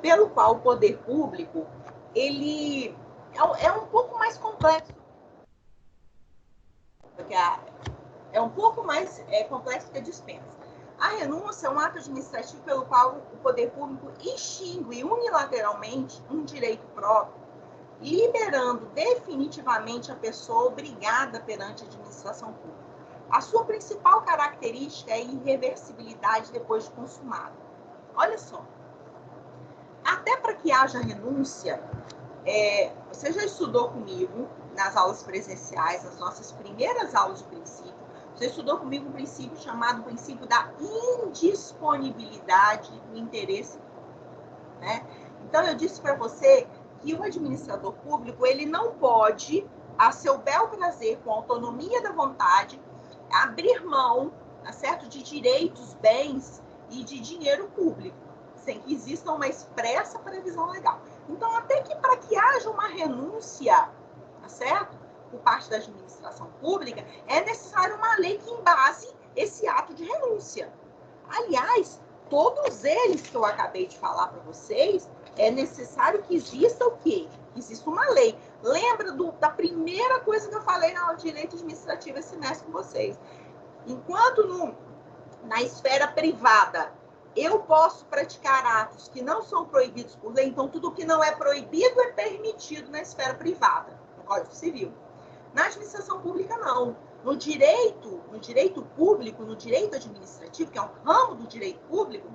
pelo qual o poder público ele é um pouco mais complexo, porque é um pouco mais complexo que a dispensa. A renúncia é um ato administrativo pelo qual o poder público extingue unilateralmente um direito próprio, liberando definitivamente a pessoa obrigada perante a administração pública. A sua principal característica é a irreversibilidade depois de consumado. Olha só, até para que haja renúncia, você já estudou comigo nas aulas presenciais, nas nossas primeiras aulas de princípio, você estudou comigo um princípio chamado princípio da indisponibilidade do interesse público, né? Então, eu disse para você que o administrador público, ele não pode, a seu bel prazer, com autonomia da vontade, abrir mão, tá certo, de direitos, bens e de dinheiro público, sem que exista uma expressa previsão legal. Então, até que para que haja uma renúncia, tá certo, por parte da administração pública, é necessário uma lei que embase esse ato de renúncia. Aliás, todos eles que eu acabei de falar para vocês, é necessário que exista o quê? Que exista uma lei. Lembra da primeira coisa que eu falei na aula de direito administrativo esse semestre com vocês. Enquanto Na esfera privada, eu posso praticar atos que não são proibidos por lei, então tudo que não é proibido é permitido na esfera privada, no Código Civil. Na administração pública, não. No direito público, no direito administrativo, que é um ramo do direito público,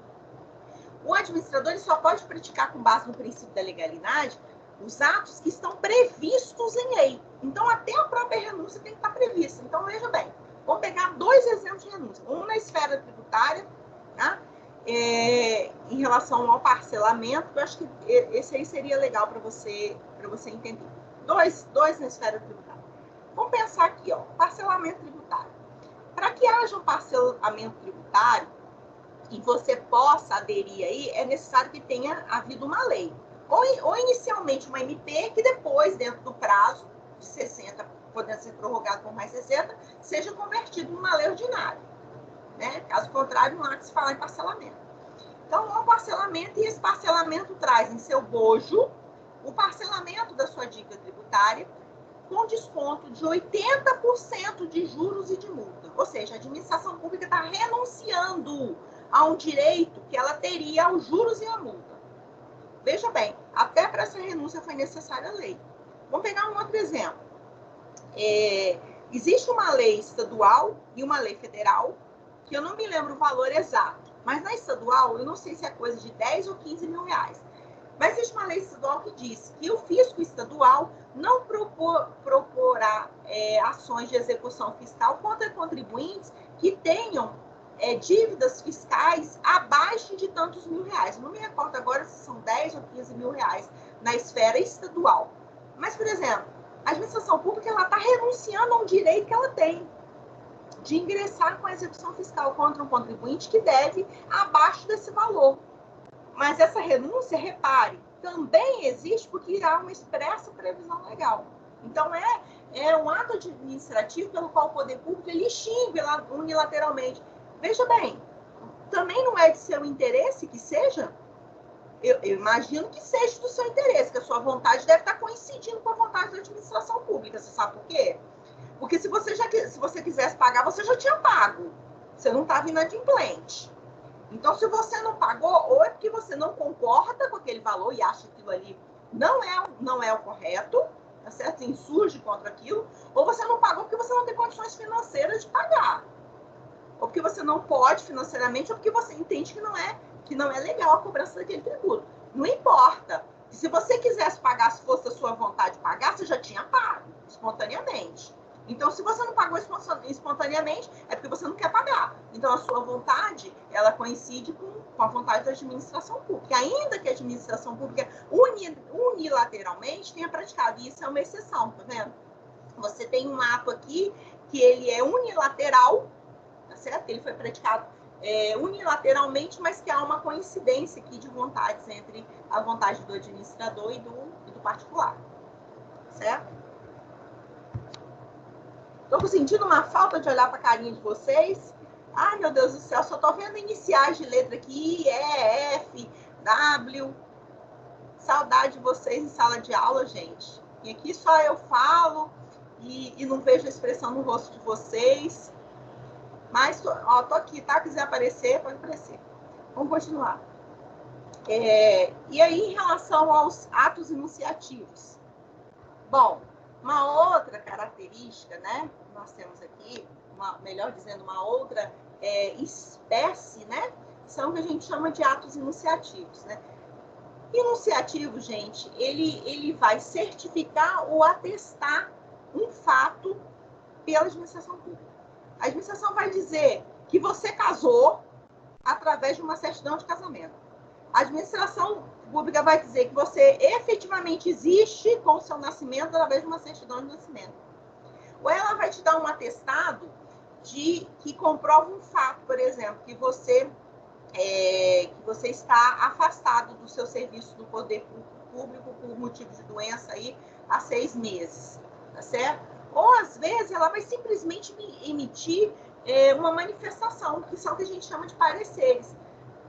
o administrador ele só pode praticar com base no princípio da legalidade os atos que estão previstos em lei. Então, até a própria renúncia tem que estar prevista. Então, veja bem, vamos pegar 2 exemplos de renúncia. Um na esfera tributária, tá? Em relação ao parcelamento, eu acho que esse aí seria legal para você entender. Dois na esfera tributária. Vamos pensar aqui, ó, parcelamento tributário. Para que haja um parcelamento tributário e você possa aderir aí, é necessário que tenha havido uma lei. Ou inicialmente uma MP, que depois, dentro do prazo de 60, podendo ser prorrogado por mais 60, seja convertido numa lei ordinária. Né? Caso contrário, não há que se falar em parcelamento. Então, há um parcelamento, e esse parcelamento traz em seu bojo o parcelamento da sua dívida tributária com desconto de 80% de juros e de multa. Ou seja, a administração pública está renunciando a um direito que ela teria aos juros e à multa. Veja bem, até para essa renúncia foi necessária a lei. Vamos pegar um outro exemplo. Existe uma lei estadual e uma lei federal, que eu não me lembro o valor exato, mas na estadual, eu não sei se é coisa de 10 ou 15 mil reais. Mas existe uma lei estadual que diz que o fisco estadual não proporá ações de execução fiscal contra contribuintes que tenham dívidas fiscais abaixo de tantos mil reais. Não me recordo agora se são 10 ou 15 mil reais na esfera estadual. Mas, por exemplo, a administração pública está renunciando a um direito que ela tem de ingressar com a execução fiscal contra um contribuinte que deve abaixo desse valor. Mas essa renúncia, repare, também existe porque há uma expressa previsão legal. Então, é um ato administrativo pelo qual o poder público ele extingue unilateralmente. Veja bem, também não é de seu interesse que seja? Eu imagino que seja do seu interesse, que a sua vontade deve estar coincidindo com a vontade da administração pública. Você sabe por quê? Porque se você quisesse pagar, você já tinha pago. Você não estava inadimplente. Então, se você não pagou, ou é porque você não concorda com aquele valor e acha que aquilo ali não é o correto, tá certo? Você insurge contra aquilo, ou você não pagou porque você não tem condições financeiras de pagar. Ou porque você não pode financeiramente, ou porque você entende que não é legal a cobrança daquele tributo. Não importa. Se você quisesse pagar, se fosse a sua vontade de pagar, você já tinha pago, espontaneamente. Então, se você não pagou espontaneamente, é porque você não quer pagar. Então, a sua vontade, ela coincide com a vontade da administração pública. Ainda que a administração pública unilateralmente tenha praticado, e isso é uma exceção, tá vendo? Você tem um ato aqui que ele é unilateral, tá certo? Ele foi praticado unilateralmente, mas que há uma coincidência aqui de vontades entre a vontade do administrador e do particular, certo? Estou sentindo uma falta de olhar para a carinha de vocês. Ai, meu Deus do céu, só estou vendo iniciais de letra aqui, E, F, W. Saudade de vocês em sala de aula, gente. E aqui só eu falo e não vejo a expressão no rosto de vocês. Mas, ó, tô aqui, tá? Quiser aparecer, pode aparecer. Vamos continuar. E aí, em relação aos atos enunciativos. Bom, uma outra característica, né? Nós temos aqui, melhor dizendo, uma outra espécie, né? São o que a gente chama de atos enunciativos, né? Enunciativo, gente, ele vai certificar ou atestar um fato pela administração pública. A administração vai dizer que você casou através de uma certidão de casamento. A administração pública vai dizer que você efetivamente existe com o seu nascimento através de uma certidão de nascimento. Ou ela vai te dar um atestado que comprova um fato, por exemplo, que você está afastado do seu serviço do poder público por motivo de doença aí há 6 meses, tá certo? Ou, às vezes, ela vai simplesmente emitir uma manifestação, que são o que a gente chama de pareceres.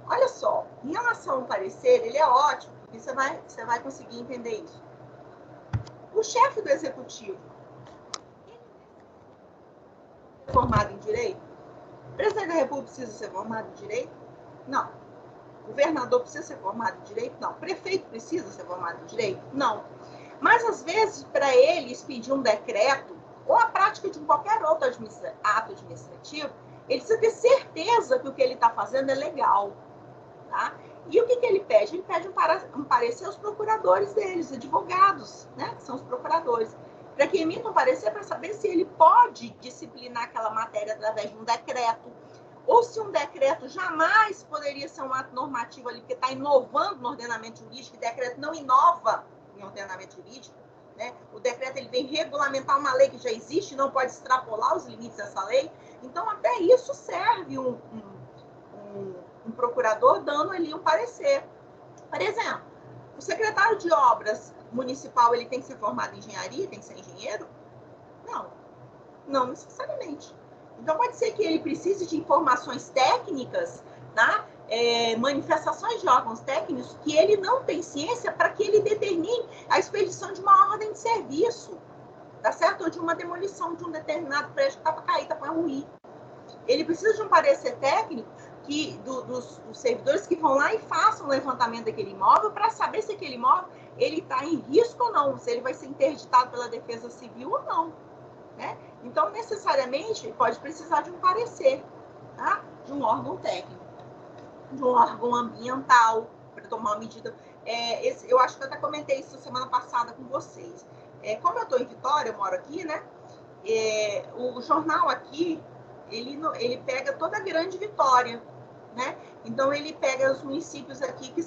Olha só, em relação ao parecer, ele é ótimo, porque você vai conseguir entender isso. O chefe do executivo, ele é formado em direito? O presidente da República precisa ser formado em direito? Não. O governador precisa ser formado em direito? Não. O prefeito precisa ser formado em direito? Não. Mas, às vezes, para eles pedir um decreto ou a prática de qualquer outro ato administrativo, ele precisa ter certeza que o que ele está fazendo é legal. Tá? E o que ele pede? Ele pede um parecer aos procuradores deles, advogados, né? Que são os procuradores, para que emitam um parecer para saber se ele pode disciplinar aquela matéria através de um decreto, ou se um decreto jamais poderia ser um ato normativo ali, porque está inovando no ordenamento jurídico, e decreto não inova em ordenamento jurídico, né? O decreto ele vem regulamentar uma lei que já existe, não pode extrapolar os limites dessa lei. Então, até isso serve um procurador dando ali um parecer. Por exemplo, o secretário de obras municipal ele tem que ser formado em engenharia, tem que ser engenheiro? Não, não necessariamente. Então, pode ser que ele precise de informações técnicas, tá? Manifestações de órgãos técnicos que ele não tem ciência para que ele determine a expedição de uma ordem de serviço, tá certo? Ou de uma demolição de um determinado prédio que está para cair, está para ruir. Ele precisa de um parecer técnico dos servidores que vão lá e façam o levantamento daquele imóvel para saber se aquele imóvel ele está em risco ou não, se ele vai ser interditado pela Defesa Civil ou não. Né? Então, necessariamente, pode precisar de um parecer, tá? De um órgão técnico, de um órgão ambiental, para tomar uma medida. Eu acho que eu até comentei isso semana passada com vocês. Como eu estou em Vitória, eu moro aqui, né? O jornal aqui, ele pega toda a Grande Vitória, né? Então, ele pega os municípios aqui que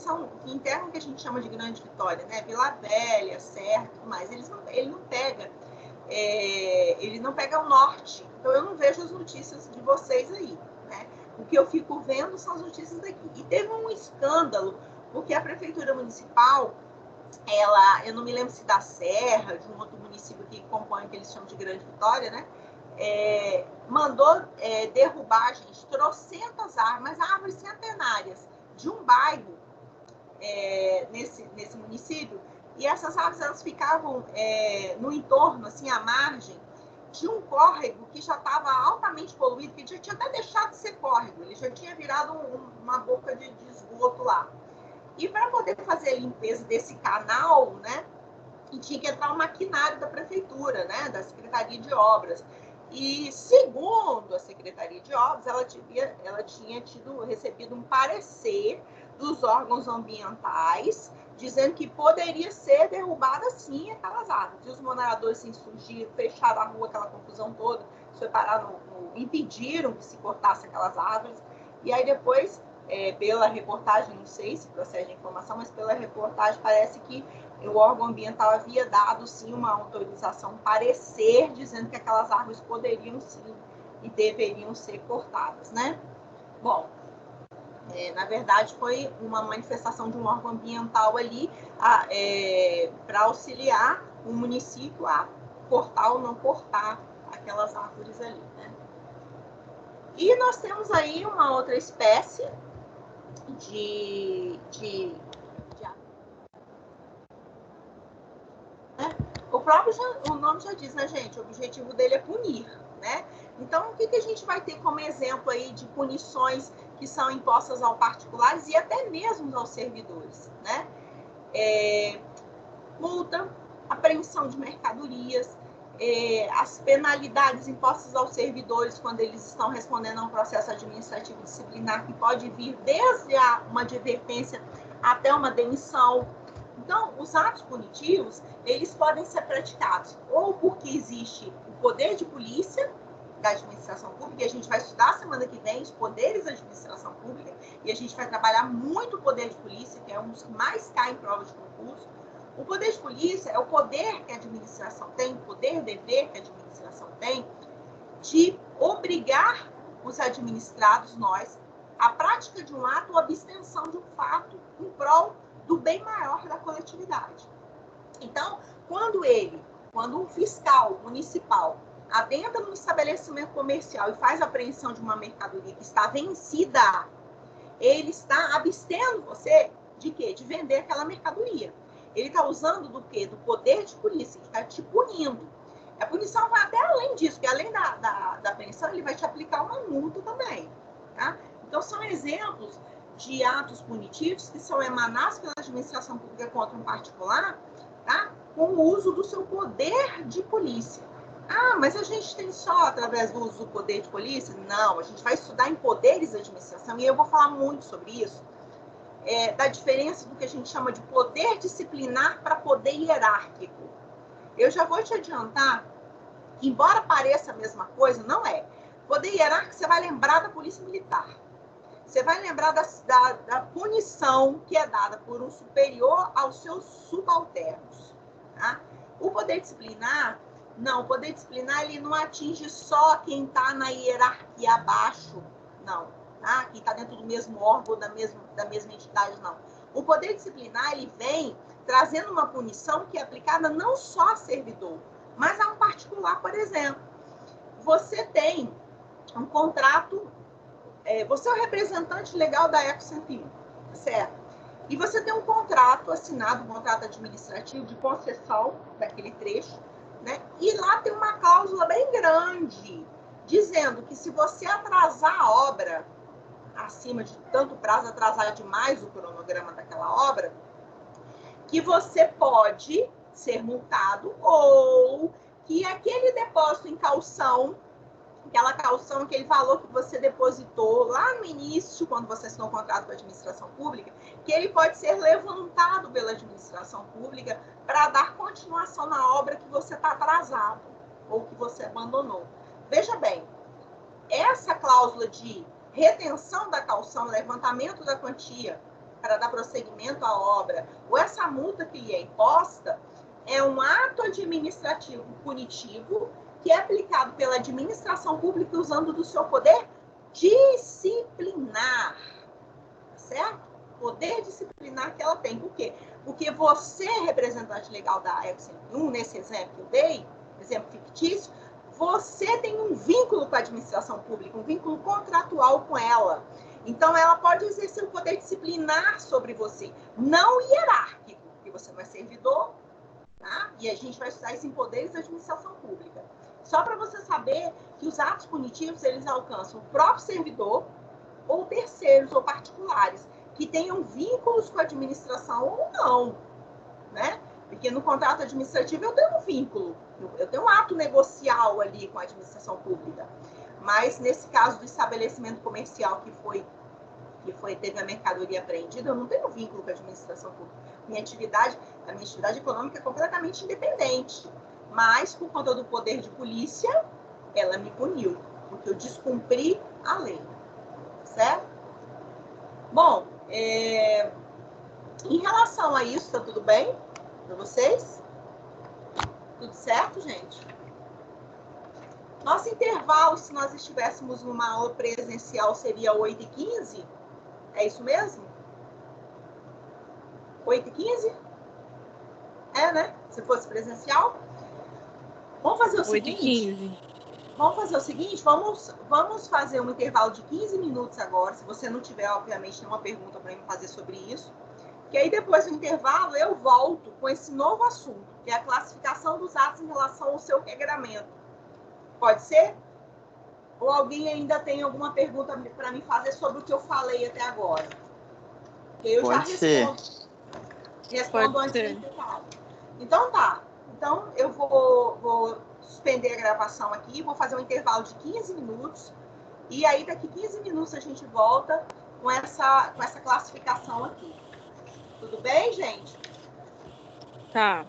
integram o que a gente chama de Grande Vitória, né? Vila Velha, Serra, tudo mais. Ele não pega o norte. Então, eu não vejo as notícias de vocês aí, né? O que eu fico vendo são as notícias daqui. E teve um escândalo, porque a Prefeitura Municipal, eu não me lembro se da Serra, de um outro município que compõe o que eles chamam de Grande Vitória, né? Mandou derrubar, gente, trocentas árvores centenárias de um bairro nesse município, e essas árvores elas ficavam no entorno, assim, à margem de um córrego que já estava altamente poluído, que já tinha até deixado de ser córrego, ele já tinha virado uma boca de esgoto lá. E para poder fazer a limpeza desse canal, né, tinha que entrar um maquinário da prefeitura, né, da Secretaria de Obras. E, segundo a Secretaria de Obras, ela tinha recebido um parecer dos órgãos ambientais, dizendo que poderia ser derrubada, sim, aquelas árvores. E os moradores se insurgiram, fecharam a rua, aquela confusão toda, impediram que se cortasse aquelas árvores. E aí, depois, pela reportagem, não sei se procede a informação, mas pela reportagem parece que o órgão ambiental havia dado, sim, uma autorização, um parecer, dizendo que aquelas árvores poderiam, sim, e deveriam ser cortadas, né? Bom, na verdade, foi uma manifestação de um órgão ambiental ali para auxiliar o município a cortar ou não cortar aquelas árvores ali, né? E nós temos aí uma outra espécie o nome já diz, né, gente? O objetivo dele é punir, né? Então, o que a gente vai ter como exemplo aí de punições que são impostas aos particulares e até mesmo aos servidores, né? Multa, apreensão de mercadorias, as penalidades impostas aos servidores quando eles estão respondendo a um processo administrativo disciplinar, que pode vir desde uma advertência até uma demissão. Então, os atos punitivos, eles podem ser praticados ou porque existe o poder de polícia da administração pública, e a gente vai estudar semana que vem os poderes da administração pública, e a gente vai trabalhar muito o poder de polícia, que é um dos que mais cai em prova de concurso. O poder de polícia é o poder que a administração tem, o poder-dever que a administração tem, de obrigar os administrados, nós, à prática de um ato ou abstenção de um fato em prol do bem maior da coletividade. Então, quando um fiscal municipal adentra no estabelecimento comercial e faz a apreensão de uma mercadoria que está vencida, ele está abstendo você de quê? De vender aquela mercadoria. Ele está usando do quê? Do poder de polícia, ele está te punindo. A punição vai até além disso, porque além da pensão, ele vai te aplicar uma multa também. Tá? Então, são exemplos de atos punitivos que são emanados pela administração pública contra um particular, tá? Com o uso do seu poder de polícia. Ah, mas a gente tem só através do uso do poder de polícia? Não, a gente vai estudar em poderes da administração, e eu vou falar muito sobre isso, da diferença do que a gente chama de poder disciplinar para poder hierárquico. Eu já vou te adiantar que, embora pareça a mesma coisa, não é. Poder hierárquico, você vai lembrar da polícia militar. Você vai lembrar da punição que é dada por um superior aos seus subalternos. Tá? O poder disciplinar, não. O poder disciplinar, ele não atinge só quem está na hierarquia abaixo, não. Tá? Quem está dentro do mesmo órgão, da mesma entidade, não. O poder disciplinar, ele vem trazendo uma punição que é aplicada não só a servidor, mas a um particular. Por exemplo, você tem um contrato, você é o representante legal da Eco 101, certo? E você tem um contrato assinado, um contrato administrativo de concessão daquele trecho, né? E lá tem uma cláusula bem grande, dizendo que se você atrasar a obra, acima de tanto prazo, atrasar demais o cronograma daquela obra, que você pode ser multado, ou que aquele depósito em caução, aquela caução, aquele valor que você depositou lá no início, quando você assinou o contrato com a administração pública, que ele pode ser levantado pela administração pública para dar continuação na obra que você está atrasado ou que você abandonou. Veja bem, essa cláusula de retenção da caução, levantamento da quantia para dar prosseguimento à obra, ou essa multa que lhe é imposta, é um ato administrativo punitivo que é aplicado pela administração pública usando do seu poder disciplinar, certo? Poder disciplinar que ela tem. Por quê? Porque você, representante legal da Eco 101, nesse exemplo que eu dei, exemplo fictício, você tem um vínculo com a administração pública, um vínculo contratual com ela. Então, ela pode exercer o poder disciplinar sobre você, não hierárquico, porque você não é servidor, tá? E a gente vai estudar isso em poderes da administração pública. Só para você saber que os atos punitivos, eles alcançam o próprio servidor ou terceiros ou particulares, que tenham vínculos com a administração ou não, né? Porque no contrato administrativo eu tenho um vínculo, eu tenho um ato negocial ali com a administração pública. Mas nesse caso do estabelecimento comercial teve a mercadoria apreendida, eu não tenho vínculo com a administração pública. A minha atividade econômica é completamente independente. Mas, por conta do poder de polícia, ela me puniu, porque eu descumpri a lei. Certo? Bom, em relação a isso, tá tudo bem para vocês? Tudo certo, gente? Nosso intervalo, se nós estivéssemos numa aula presencial, seria 8h15? É isso mesmo? 8h15? É, né? Se fosse presencial? Vamos fazer o seguinte? Vamos fazer o seguinte? Vamos fazer um intervalo de 15 minutos agora. Se você não tiver, obviamente, nenhuma pergunta para me fazer sobre isso. Que aí, depois do intervalo, eu volto com esse novo assunto, que é a classificação dos atos em relação ao seu regramento. Pode ser? Ou alguém ainda tem alguma pergunta para me fazer sobre o que eu falei até agora? Porque eu Pode já respondo antes do intervalo. Então, tá. Então, eu vou suspender a gravação aqui, vou fazer um intervalo de 15 minutos, e aí daqui 15 minutos a gente volta com essa classificação aqui. Tudo bem, gente? Tá.